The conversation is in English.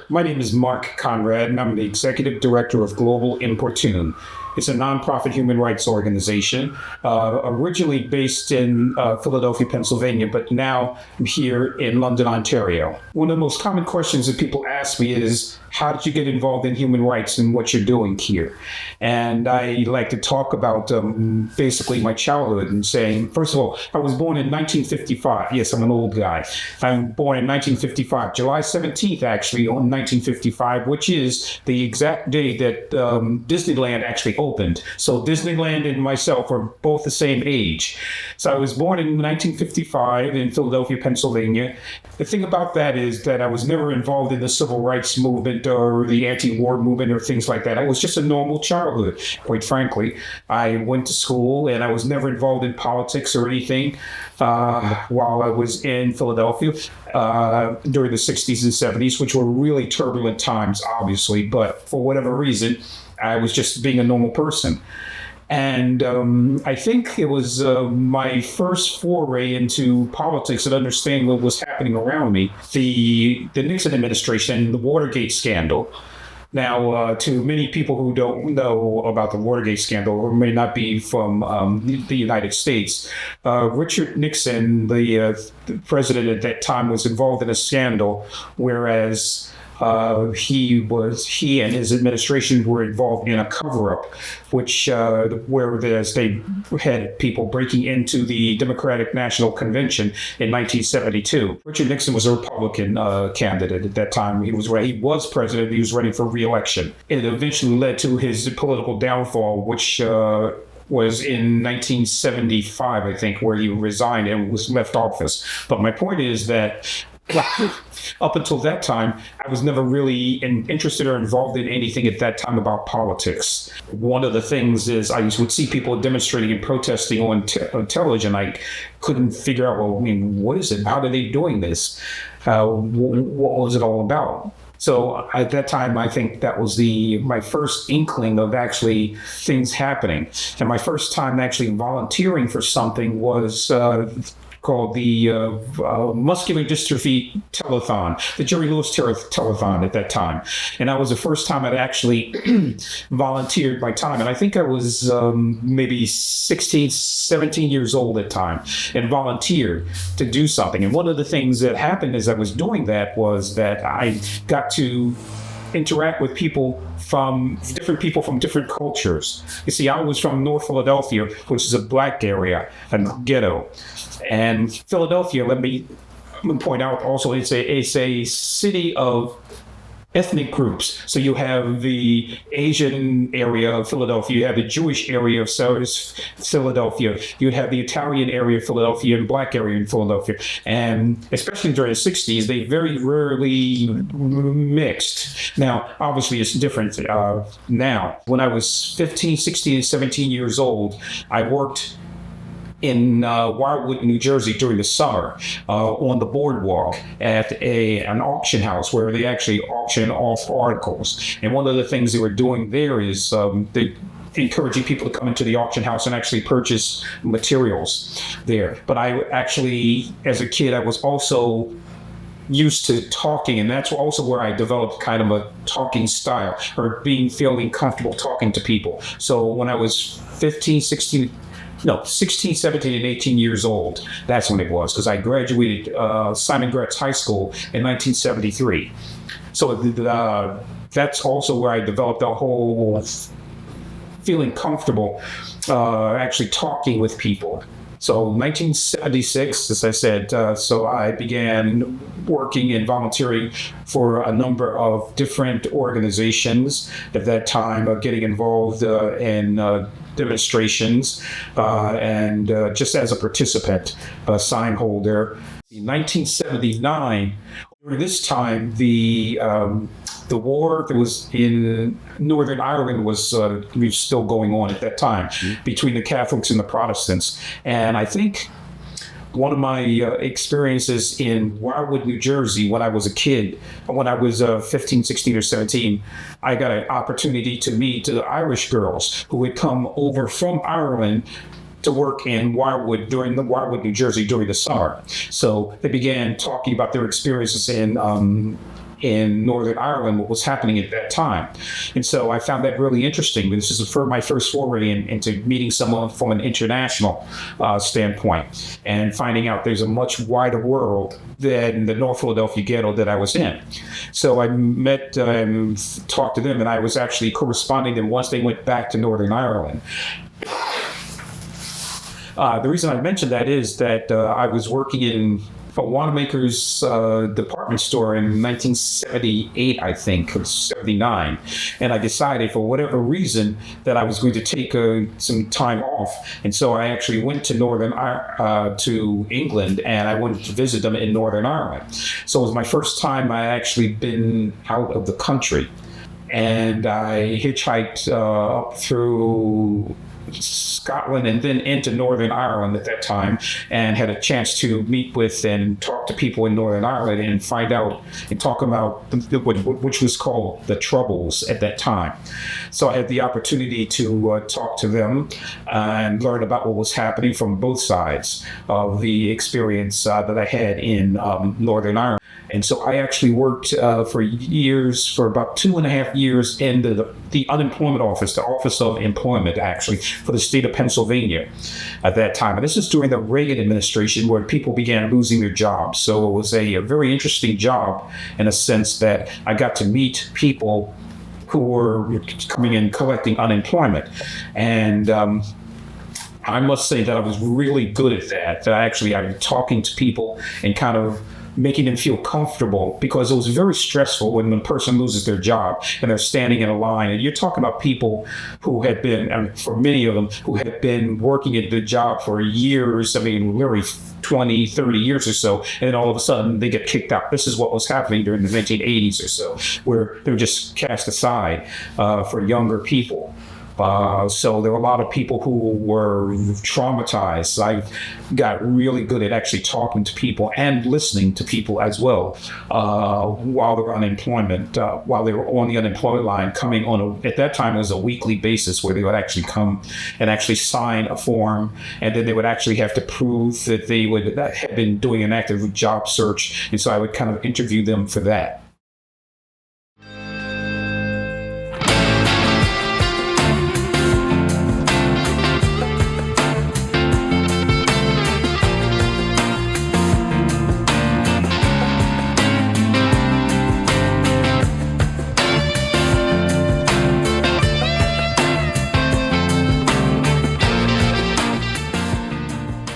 My name is Mark Konrad, and I'm the Executive Director of Global Importune. It's a nonprofit human rights organization, originally based in Philadelphia, Pennsylvania, but now I'm here in London, Ontario. One of the most common questions that people ask me is, how did you get involved in human rights and what you're doing here? And I like to talk about basically my childhood and saying, first of all, I was born in 1955. Yes, I'm an old guy. I'm born in 1955, July 17th, actually, on 1955, which is the exact day that Disneyland actually opened. So Disneyland and myself are both the same age. So I was born in 1955 in Philadelphia, Pennsylvania. The thing about that is that I was never involved in the civil rights movement or the anti-war movement or things like that. I was just a normal childhood, quite frankly. I went to school and I was never involved in politics or anything while I was in Philadelphia during the 60s and 70s, which were really turbulent times, obviously. But for whatever reason, I was just being a normal person. And I think it was my first foray into politics and understanding what was happening around me. The Nixon administration, the Watergate scandal. Now, to many people who don't know about the Watergate scandal or may not be from the United States, Richard Nixon, the president at that time, was involved in a scandal, whereas he and his administration were involved in a cover-up, which where they had people breaking into the Democratic National Convention in 1972. Richard Nixon was a Republican candidate at that time. He was president. He was running for re-election. It eventually led to his political downfall, which was in 1975, I think, where he resigned and was left office. But my point is that up until that time, I was never really interested or involved in anything at that time about politics. One of the things is I would see people demonstrating and protesting on television. I couldn't figure out, well, I mean, what is it? How are they doing this? What was it all about? So at that time, I think that was my first inkling of actually things happening. And my first time actually volunteering for something was called the Muscular Dystrophy Telethon, the Jerry Lewis Telethon at that time. And that was the first time I'd actually volunteered my time. And I think I was maybe 16, 17 years old at the time and volunteered to do something. And one of the things that happened as I was doing that was that I got to interact with people from different cultures. You see, I was from North Philadelphia, which is a black area, a ghetto. And Philadelphia, let me point out also, it's a city of ethnic groups. So you have the Asian area of Philadelphia, you have the Jewish area of Philadelphia, you have the Italian area of Philadelphia and black area in Philadelphia. And especially during the 60s, they very rarely mixed. Now, obviously it's different now. When I was 15, 16, 17 years old, I worked in Wildwood, New Jersey during the summer on the boardwalk at an auction house where they actually auction off articles. And one of the things they were doing there is they encouraging people to come into the auction house and actually purchase materials there. But I actually, as a kid, I was also used to talking, and that's also where I developed kind of a talking style or feeling comfortable talking to people. So when I was 16, 17, and 18 years old. That's when it was, because I graduated Simon Gratz High School in 1973. So that's also where I developed a whole feeling comfortable actually talking with people. So 1976, as I said, so I began working and volunteering for a number of different organizations at that time, getting involved in demonstrations and just as a participant, a sign holder. In 1979, during this time, the war that was in Northern Ireland was still going on at that time between the Catholics and the Protestants. And I think one of my experiences in Wildwood, New Jersey, when I was a kid, when I was 15, 16, or 17, I got an opportunity to meet Irish girls who had come over from Ireland to work in Wildwood, New Jersey during the summer. So they began talking about their experiences in in Northern Ireland, what was happening at that time. And so I found that really interesting. This is my first foray into meeting someone from an international standpoint and finding out there's a much wider world than the North Philadelphia ghetto that I was in. So I met and talked to them, and I was actually corresponding them once they went back to Northern Ireland. The reason I mentioned that is that I was working in a Wanamaker's department store in 1978, I think, or 79. And I decided for whatever reason that I was going to take some time off. And so I actually went to to England, and I went to visit them in Northern Ireland. So it was my first time I actually been out of the country. And I hitchhiked up through Scotland and then into Northern Ireland at that time, and had a chance to meet with and talk to people in Northern Ireland and find out and talk about which was called the Troubles at that time. So I had the opportunity to talk to them and learn about what was happening from both sides of the experience that I had in Northern Ireland. And so I actually worked for about 2.5 years in the unemployment office, the Office of Employment, actually, for the state of Pennsylvania at that time. And this is during the Reagan administration, where people began losing their jobs. So it was a very interesting job in a sense that I got to meet people who were coming in collecting unemployment. And I must say that I was really good at that. I'm talking to people and kind of making them feel comfortable, because it was very stressful when a person loses their job and they're standing in a line. And you're talking about people who had been, for many of them, who had been working at the job for years, literally 20, 30 years or so, and then all of a sudden they get kicked out. This is what was happening during the 1980s or so, where they were just cast aside for younger people. So there were a lot of people who were traumatized. I got really good at actually talking to people and listening to people as well while they were while they were on the unemployment line, coming on at that time it was a weekly basis, where they would actually come and actually sign a form, and then they would actually have to prove that they had been doing an active job search. And so I would kind of interview them for that.